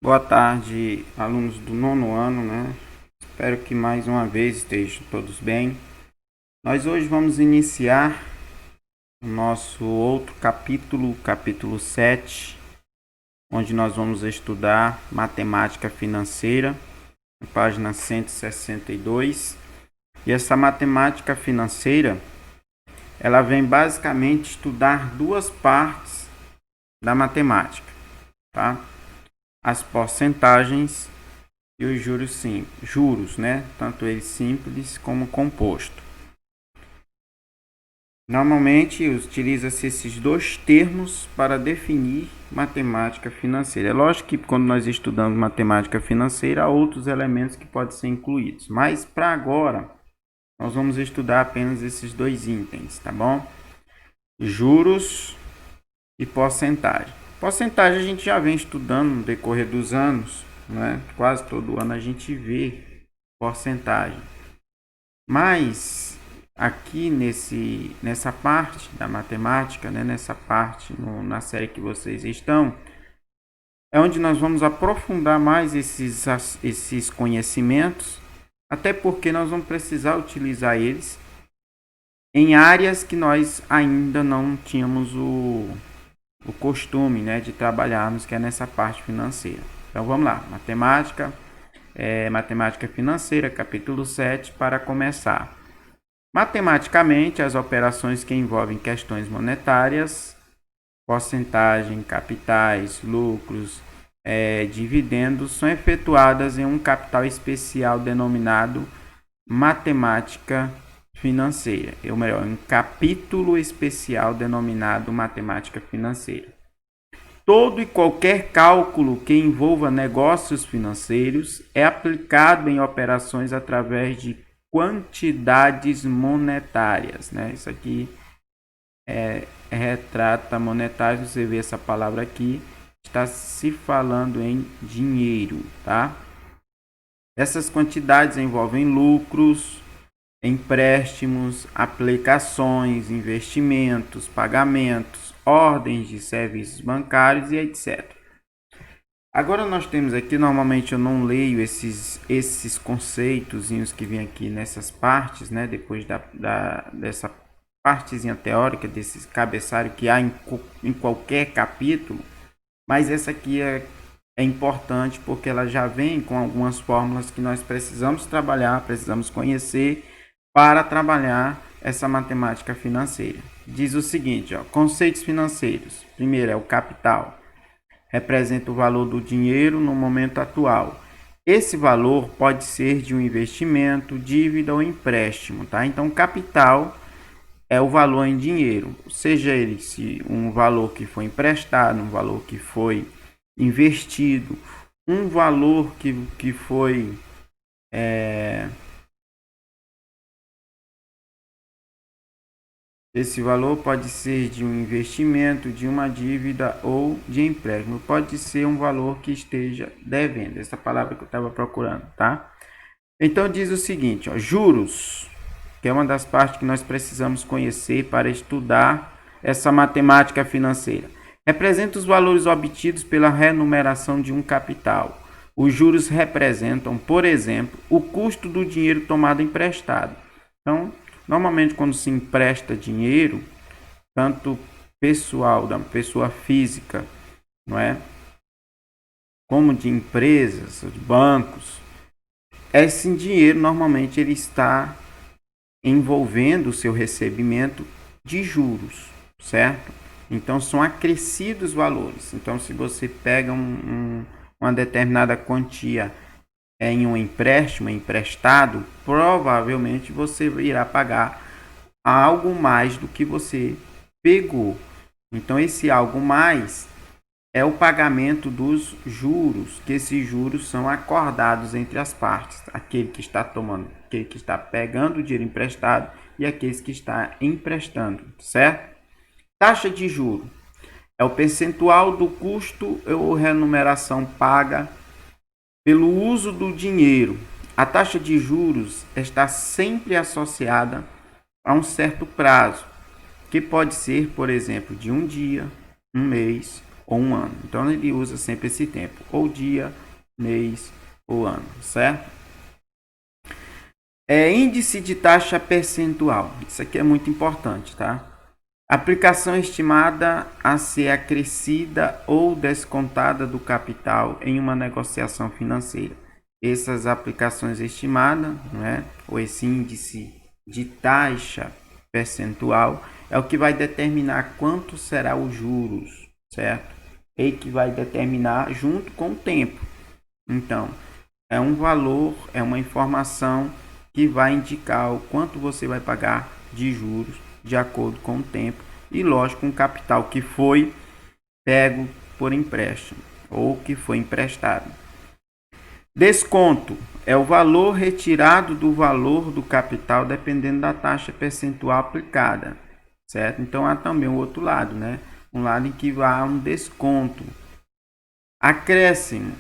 Boa tarde, alunos do nono ano, né? Espero que mais uma vez estejam todos bem. Nós hoje vamos iniciar o nosso outro capítulo, capítulo 7, onde nós vamos estudar matemática financeira, na página 162. E essa matemática financeira, ela vem basicamente estudar duas partes da matemática, tá? As porcentagens e os juros simples, juros, né? Tanto ele simples como composto. Normalmente utiliza-se esses dois termos para definir matemática financeira. É lógico que quando nós estudamos matemática financeira, há outros elementos que podem ser incluídos, mas para agora nós vamos estudar apenas esses dois itens, tá bom? Juros e porcentagem. Porcentagem a gente já vem estudando no decorrer dos anos, né? Quase todo ano a gente vê porcentagem. Mas aqui nessa parte da matemática, né? Nessa parte na série que vocês estão, é onde nós vamos aprofundar mais esses conhecimentos, até porque nós vamos precisar utilizar eles em áreas que nós ainda não tínhamos o costume, né, de trabalharmos, que é nessa parte financeira. Então vamos lá, matemática financeira, capítulo 7, para começar. Matematicamente, as operações que envolvem questões monetárias, porcentagem, capitais, lucros, dividendos, são efetuadas em um capital especial denominado matemática financeira, ou melhor, um capítulo especial denominado matemática financeira. Todo e qualquer cálculo que envolva negócios financeiros é aplicado em operações através de quantidades monetárias, né? Isso aqui retrata monetários, você vê essa palavra aqui, está se falando em dinheiro, tá? Essas quantidades envolvem lucros, empréstimos, aplicações, investimentos, pagamentos, ordens de serviços bancários e etc. Agora nós temos aqui, normalmente eu não leio esses conceitos que vêm aqui nessas partes, né? Depois dessa partezinha teórica, desse cabeçalho que há em qualquer capítulo, mas essa aqui é importante porque ela já vem com algumas fórmulas que nós precisamos trabalhar, precisamos conhecer para trabalhar essa matemática financeira. Diz o seguinte, ó, conceitos financeiros. Primeiro é o capital. Representa o valor do dinheiro no momento atual. Esse valor pode ser de um investimento, dívida ou empréstimo, tá? Então, capital é o valor em dinheiro, seja ele se um valor que foi emprestado, um valor que foi investido, um valor que foi esse valor pode ser de um investimento, de uma dívida ou de empréstimo. Pode ser um valor que esteja devendo. Essa palavra que eu estava procurando, tá? Então diz o seguinte, ó, juros, que é uma das partes que nós precisamos conhecer para estudar essa matemática financeira. Representa os valores obtidos pela remuneração de um capital. Os juros representam, por exemplo, o custo do dinheiro tomado emprestado. Então, normalmente quando se empresta dinheiro, tanto pessoal, da pessoa física, não é? Como de empresas, de bancos, esse dinheiro normalmente ele está envolvendo o seu recebimento de juros, certo? Então são acrescidos valores. Então se você pega uma determinada quantia em um empréstimo, emprestado, provavelmente você irá pagar algo mais do que você pegou. Então esse algo mais é o pagamento dos juros, que esses juros são acordados entre as partes, aquele que está tomando, aquele que está pegando o dinheiro emprestado e aqueles que está emprestando, certo? Taxa de juro é o percentual do custo ou remuneração paga pelo uso do dinheiro. A taxa de juros está sempre associada a um certo prazo, que pode ser, por exemplo, de um dia, um mês ou um ano. Então ele usa sempre esse tempo, ou dia, mês ou ano, certo? Índice de taxa percentual. Isso aqui é muito importante, tá? Aplicação estimada a ser acrescida ou descontada do capital em uma negociação financeira. Essas aplicações estimadas, né, ou esse índice de taxa percentual, é o que vai determinar quanto será os juros, certo? E que vai determinar junto com o tempo. Então, é um valor, é uma informação que vai indicar o quanto você vai pagar de juros de acordo com o tempo e, lógico, um capital que foi pego por empréstimo ou que foi emprestado. Desconto é o valor retirado do valor do capital dependendo da taxa percentual aplicada, certo? Então há também o outro lado, né? Um lado em que há um desconto. Acréscimo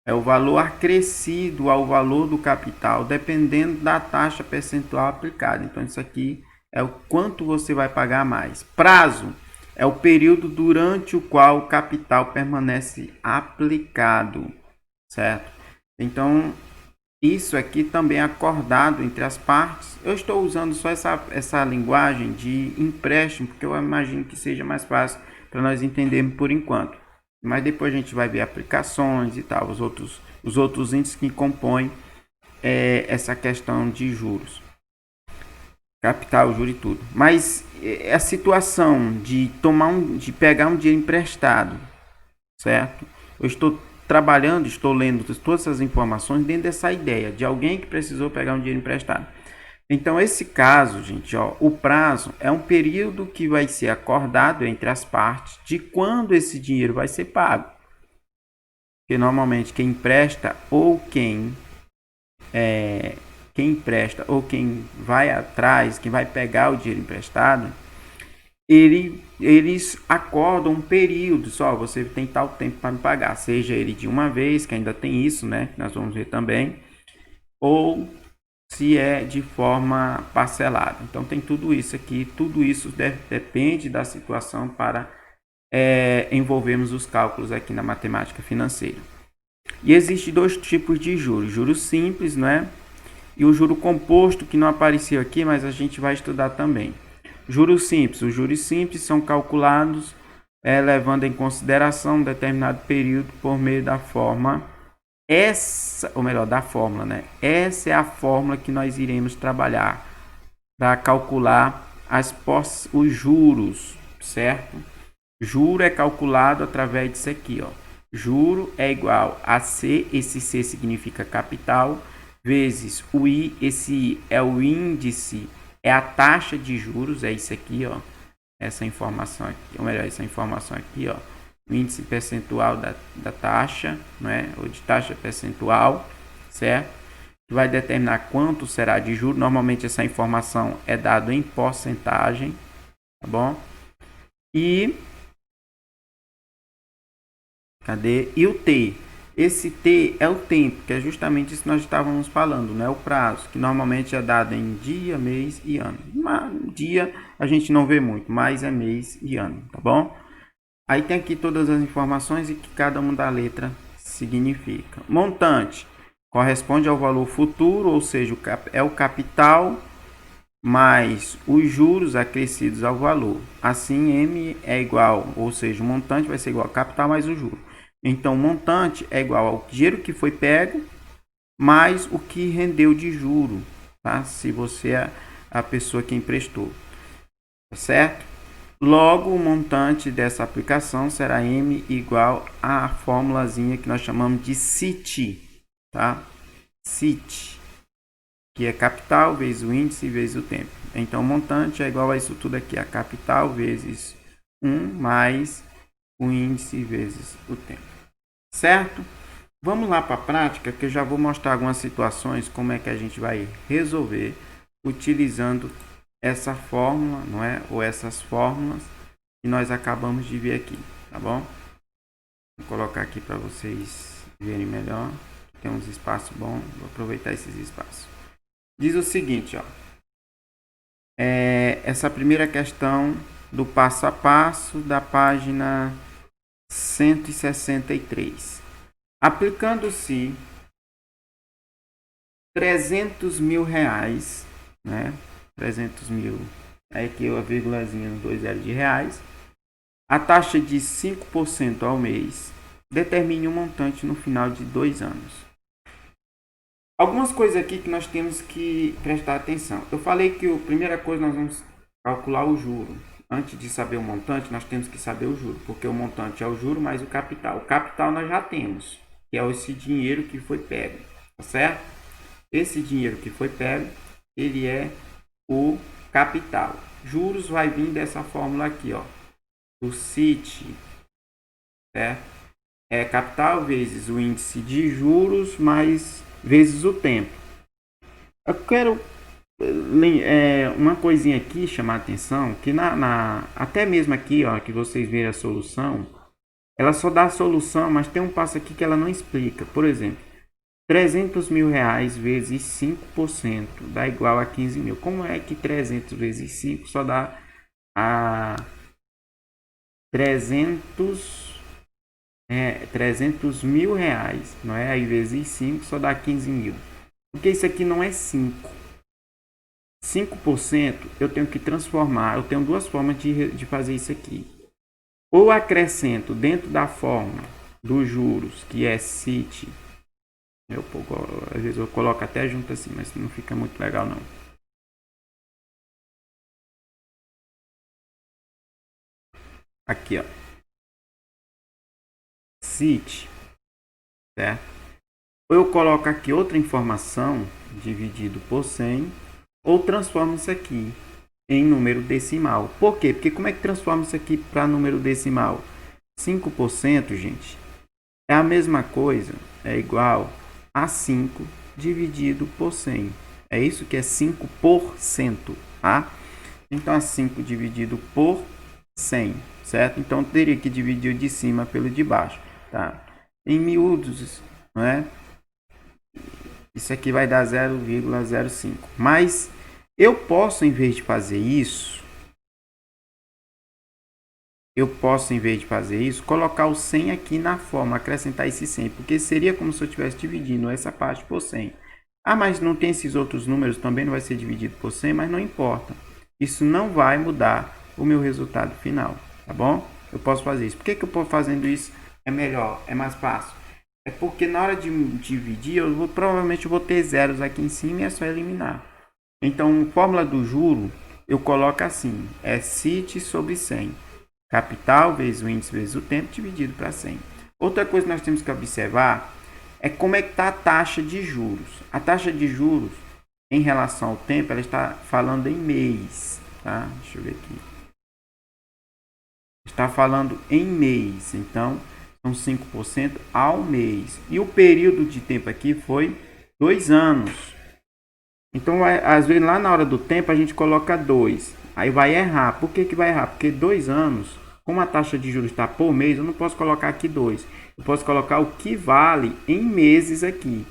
é o valor acrescido ao valor do capital, dependendo da taxa percentual aplicada. Então, isso aqui é o quanto você vai pagar mais. Prazo é o período durante o qual o capital permanece aplicado, certo? Então, isso aqui também é acordado entre as partes. Eu estou usando só essa linguagem de empréstimo, porque eu imagino que seja mais fácil para nós entendermos por enquanto. Mas depois a gente vai ver aplicações e tal, os outros índices que compõem essa questão de juros, capital, juro e tudo. Mas a situação de de pegar um dinheiro emprestado, certo? Eu estou trabalhando, estou lendo todas essas informações dentro dessa ideia de alguém que precisou pegar um dinheiro emprestado. Então, esse caso, gente, ó, o prazo é um período que vai ser acordado entre as partes de quando esse dinheiro vai ser pago. Porque normalmente quem empresta ou quem empresta ou quem vai atrás, quem vai pegar o dinheiro emprestado, eles acordam um período, só você tem tal tempo para me pagar, seja ele de uma vez, que ainda tem isso, né? Nós vamos ver também, ou se é de forma parcelada. Então tem tudo isso aqui, tudo isso depende da situação para envolvermos os cálculos aqui na matemática financeira. E existe dois tipos de juros, juros simples, né? E o juro composto, que não apareceu aqui, mas a gente vai estudar também. Juros simples. Os juros simples são calculados levando em consideração um determinado período por meio da forma da fórmula, né? Essa é a fórmula que nós iremos trabalhar para calcular os juros, certo? Juro é calculado através disso aqui, ó. Juro é igual a C, esse C significa capital, vezes o I, esse I é o índice, é a taxa de juros, é isso aqui, ó. Essa informação aqui, ou melhor, essa informação aqui, ó. O índice percentual da taxa, né? Ou de taxa percentual, certo? Que vai determinar quanto será de juros. Normalmente essa informação é dada em porcentagem, tá bom? E cadê? E o T. Esse T é o tempo, que é justamente isso que nós estávamos falando, né? O prazo, que normalmente é dado em dia, mês e ano. Dia a gente não vê muito, mas é mês e ano, tá bom? Aí tem aqui todas as informações e que cada uma da letra significa. Montante corresponde ao valor futuro, ou seja, é o capital mais os juros acrescidos ao valor. Assim, M é igual, ou seja, o montante vai ser igual ao capital mais o juro. Então, o montante é igual ao dinheiro que foi pego mais o que rendeu de juro, tá? Se você é a pessoa que emprestou, tá certo? Logo, o montante dessa aplicação será M igual à formulazinha que nós chamamos de CIT, tá? CIT, que é capital vezes o índice vezes o tempo. Então, o montante é igual a isso tudo aqui, a capital vezes 1 mais o índice vezes o tempo. Certo? Vamos lá para a prática, que eu já vou mostrar algumas situações, como é que a gente vai resolver utilizando essa fórmula, não é? Ou essas fórmulas que nós acabamos de ver aqui, tá bom? Vou colocar aqui para vocês verem melhor. Tem uns espaços bons, vou aproveitar esses espaços. Diz o seguinte, ó. Essa primeira questão do passo a passo da página 163. Aplicando-se 300 mil reais, né? 300 mil, aí aqui a vírgulazinha no 2 de reais, a taxa de 5% ao mês, determine um montante no final de 2 anos. Algumas coisas aqui que nós temos que prestar atenção. Eu falei que a primeira coisa nós vamos calcular o juro. Antes de saber o montante, nós temos que saber o juro, porque o montante é o juro mais o capital. O capital nós já temos, que é esse dinheiro que foi pego, tá certo? Esse dinheiro que foi pego, ele é o capital. Juros vai vir dessa fórmula aqui, ó. O CIT, certo? É capital vezes o índice de juros mais vezes o tempo. Eu quero uma coisinha aqui chamar a atenção, que até mesmo aqui, ó, que vocês verem a solução, ela só dá a solução, mas tem um passo aqui que ela não explica. Por exemplo, 300 mil reais vezes 5% dá igual a 15 mil. Como é que 300 vezes 5 só dá a 300 mil reais, não é? Aí vezes 5 só dá 15 mil. Porque isso aqui não é 5. 5% eu tenho que transformar. Eu tenho duas formas de fazer isso aqui. Ou acrescento dentro da forma dos juros, que é CIT. Às vezes eu coloco até junto assim, mas não fica muito legal não. Aqui, ó. CIT, certo? Ou eu coloco aqui outra informação dividido por 100, ou transformo isso aqui em número decimal. Por quê? Porque como é que transforma isso aqui para número decimal? 5%, gente, é a mesma coisa, é igual a 5 dividido por 100. É isso que é 5%, tá? Então, 5 dividido por 100, certo? Então, teria que dividir o de cima pelo de baixo, tá? Em miúdos, não é? Isso aqui vai dar 0,05. Mas eu posso, em vez de fazer isso, colocar o 100 aqui na forma, acrescentar esse 100, porque seria como se eu estivesse dividindo essa parte por 100. Ah, mas não tem esses outros números, também não vai ser dividido por 100, mas não importa. Isso não vai mudar o meu resultado final, tá bom? Eu posso fazer isso. Por que eu estou fazendo isso? É melhor, é mais fácil. É porque na hora de dividir, provavelmente eu vou ter zeros aqui em cima e é só eliminar. Então, fórmula do juro, eu coloco assim, é CIT sobre 100. Capital vezes o índice vezes o tempo dividido para 100. Outra coisa que nós temos que observar é como é que está a taxa de juros. A taxa de juros, em relação ao tempo, ela está falando em mês. Tá? Deixa eu ver aqui. Está falando em mês, então são 5% ao mês. E o período de tempo aqui foi 2 anos. Então, às vezes, lá na hora do tempo, a gente coloca 2. Aí vai errar. Por que vai errar? Porque 2 anos, como a taxa de juros está por mês, eu não posso colocar aqui 2. Eu posso colocar o que vale em meses aqui.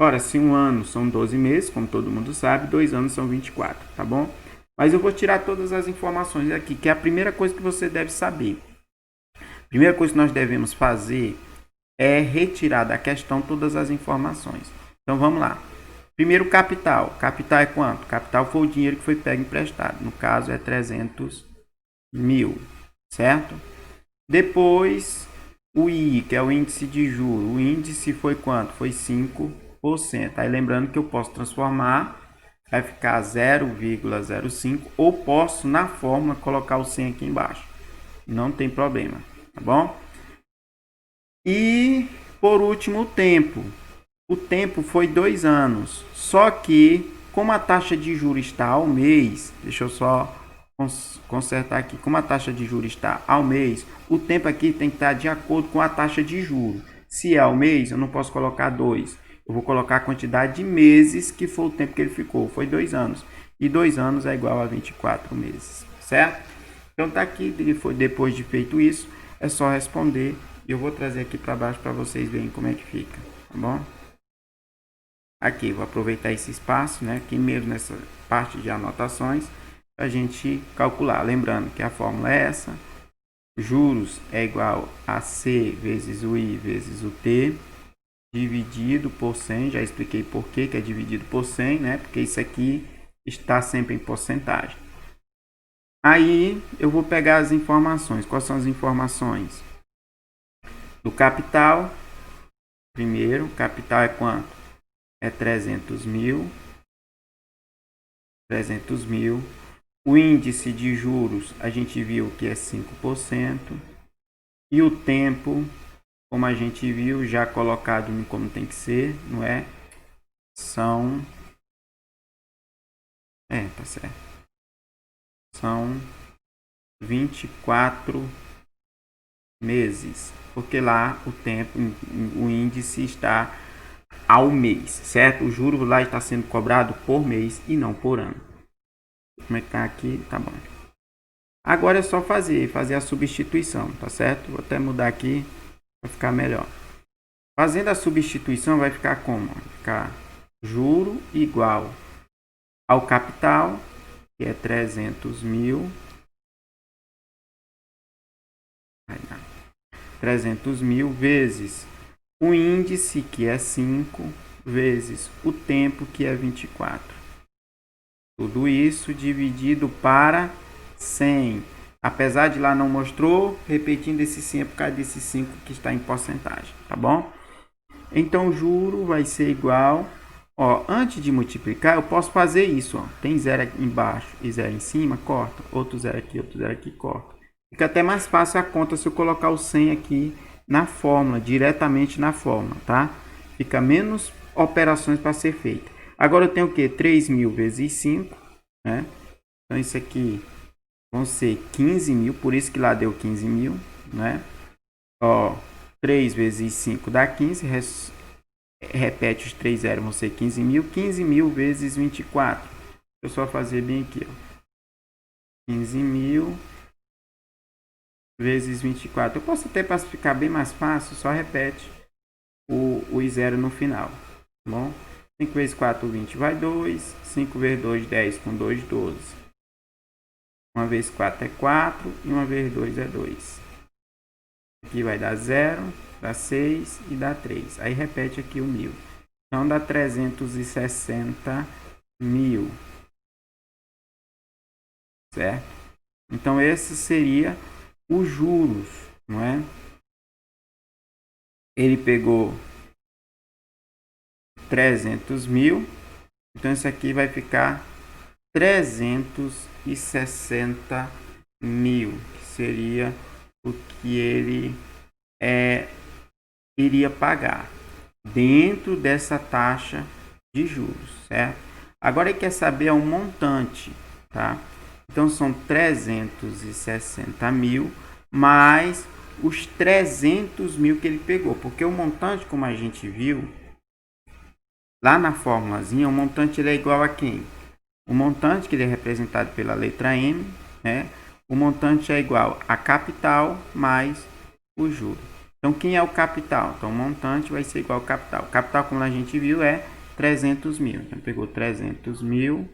Ora, se um ano são 12 meses, como todo mundo sabe, 2 anos são 24, tá bom? Mas eu vou tirar todas as informações aqui, que é a primeira coisa que você deve saber. A primeira coisa que nós devemos fazer é retirar da questão todas as informações. Então, vamos lá. Primeiro, capital. Capital é quanto? Capital foi o dinheiro que foi pego emprestado. No caso, é 300 mil, certo? Depois, o I, que é o índice de juros. O índice foi quanto? Foi 5%. Aí, lembrando que eu posso transformar, vai ficar 0,05, ou posso, na fórmula, colocar o 100 aqui embaixo. Não tem problema, tá bom? E, por último, o tempo. O tempo foi 2 anos. Só que, como a taxa de juros está ao mês, deixa eu só consertar aqui. Como a taxa de juros está ao mês, o tempo aqui tem que estar de acordo com a taxa de juros. Se é ao mês, eu não posso colocar 2. Eu vou colocar a quantidade de meses que foi o tempo que ele ficou. Foi 2 anos. E 2 anos é igual a 24 meses, certo? Então tá aqui, depois de feito isso, é só responder. E eu vou trazer aqui para baixo para vocês verem como é que fica, tá bom? Aqui, vou aproveitar esse espaço, né, aqui mesmo nessa parte de anotações, para a gente calcular. Lembrando que a fórmula é essa, juros é igual a C vezes o I vezes o T, dividido por 100, já expliquei por que é dividido por 100, né? Porque isso aqui está sempre em porcentagem. Aí eu vou pegar as informações. Quais são as informações? Do capital, primeiro, capital é quanto? É 300 mil. 300 mil. O índice de juros, a gente viu que é 5%. E o tempo, como a gente viu, já colocado como tem que ser, não é? São... tá certo. São 24 meses. Porque lá o tempo, o índice está ao mês, certo? O juro lá está sendo cobrado por mês e não por ano. Como é que tá aqui? Tá bom. Agora é só fazer a substituição, tá certo? Vou até mudar aqui para ficar melhor. Fazendo a substituição vai ficar como? Vai ficar juro igual ao capital, que é 300 mil. 300 mil vezes o índice, que é 5, vezes o tempo, que é 24. Tudo isso dividido para 100. Apesar de lá não mostrou, repetindo esse 100 é por causa desse 5 que está em porcentagem, tá bom? Então, o juro vai ser igual... antes de multiplicar, eu posso fazer isso. Tem 0 aqui embaixo e 0 em cima, corta. Outro 0 aqui, corta. Fica até mais fácil a conta se eu colocar o 100 aqui na fórmula, diretamente na fórmula, tá? Fica menos operações para ser feita. Agora eu tenho o quê? 3.000 vezes 5, né? Então isso aqui vão ser 15 mil, por isso que lá deu 15 mil, né? 3 vezes 5 dá 15, repete os 3 zeros, vão ser 15 mil. 15 mil vezes 24. Deixa eu só fazer bem aqui, 15 mil vezes 24. Eu posso até, para ficar bem mais fácil, só repete o zero no final, tá bom? 5 vezes 4, 20, vai 2. 5 vezes 2, 10, com 2, 12. 1 vezes 4 é 4 e 1 vezes 2 é 2. Aqui vai dar 0, dá 6 e dá 3. Aí repete aqui o 1000. Então dá 360 mil. Certo? Então esse seria os juros, não é? Ele pegou 300 mil. Então isso aqui vai ficar 360 mil, que seria o que ele iria pagar dentro dessa taxa de juros, certo? Agora ele quer saber um montante, tá? Então são 360 mil mais os 300 mil que ele pegou, porque o montante, como a gente viu lá na formulazinha, o montante ele é igual a quem? O montante, que ele é representado pela letra M, né? O montante é igual a capital mais o juro. Então, quem é o capital? Então, o montante vai ser igual ao capital. O capital, como a gente viu, é 300 mil. Então, pegou 300 mil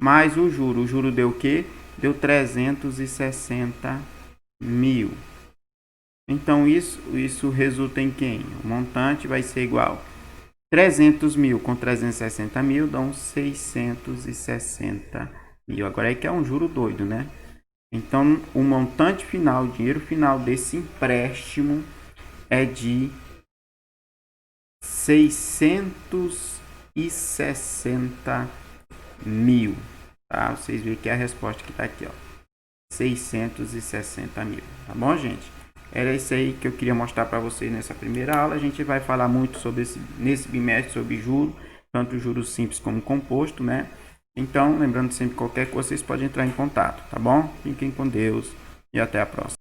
mais o juro. O juro deu o quê? Deu 360 mil. Então, isso resulta em quem? O montante vai ser igual 300 mil com 360 mil dão 660 mil. Agora é que é um juro doido, né? Então, o montante final, o dinheiro final desse empréstimo é de 660 mil. Tá? Vocês veem que é a resposta que está aqui, 660 mil. Tá bom, gente? Era isso aí que eu queria mostrar para vocês nessa primeira aula. A gente vai falar muito sobre nesse bimestre sobre juros, tanto juros simples como composto, né? Então, lembrando sempre, qualquer coisa, vocês podem entrar em contato, tá bom? Fiquem com Deus e até a próxima.